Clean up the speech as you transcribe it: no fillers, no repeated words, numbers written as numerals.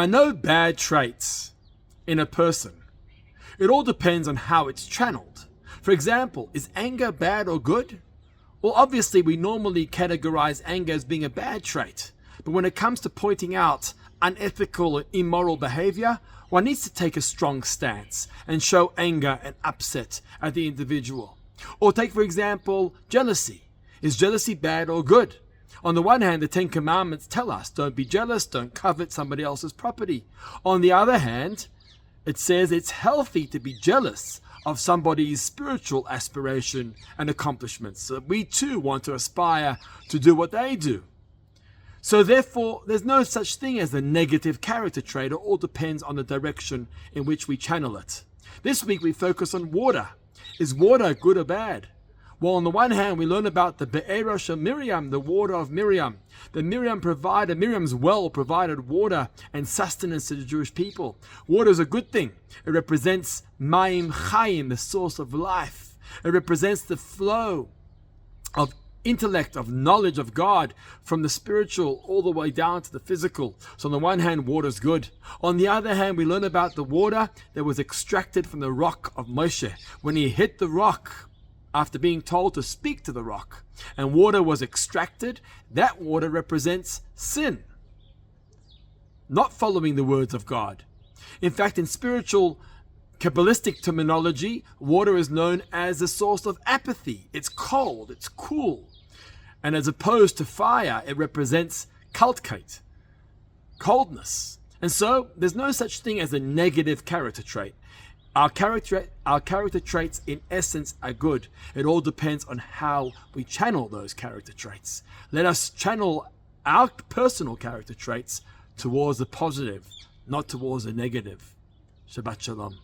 are no bad traits in a person. It all depends on how it's channeled. For example, is anger bad or good? Well, obviously we normally categorize anger as being a bad trait. But when it comes to pointing out unethical or immoral behavior, one needs to take a strong stance and show anger and upset at the individual. Or take, for example, jealousy. Is jealousy bad or good? On the one hand, the Ten Commandments tell us, don't be jealous, don't covet somebody else's property. On the other hand, it says it's healthy to be jealous of somebody's spiritual aspiration and accomplishments. So we too want to aspire to do what they do. So therefore, there's no such thing as a negative character trait. It all depends on the direction in which we channel it. This week we focus on water. Is water good or bad? Well, on the one hand, we learn about the Be'era of Miriam, the water of Miriam. Miriam's well provided water and sustenance to the Jewish people. Water is a good thing. It represents Mayim Chayim, the source of life. It represents the flow of intellect, of knowledge of God, from the spiritual all the way down to the physical. So on the one hand, water is good. On the other hand, we learn about the water that was extracted from the rock of Moshe. When he hit the rock, after being told to speak to the rock, and water was extracted, that water represents sin, not following the words of God. In fact, in spiritual Kabbalistic terminology, water is known as a source of apathy. It's cold, it's cool. And as opposed to fire, it represents kaltkate, coldness. And so there's no such thing as a negative character trait. Our character traits in essence are good. It all depends on how we channel those character traits. Let us channel our personal character traits towards the positive, not towards the negative. Shabbat Shalom.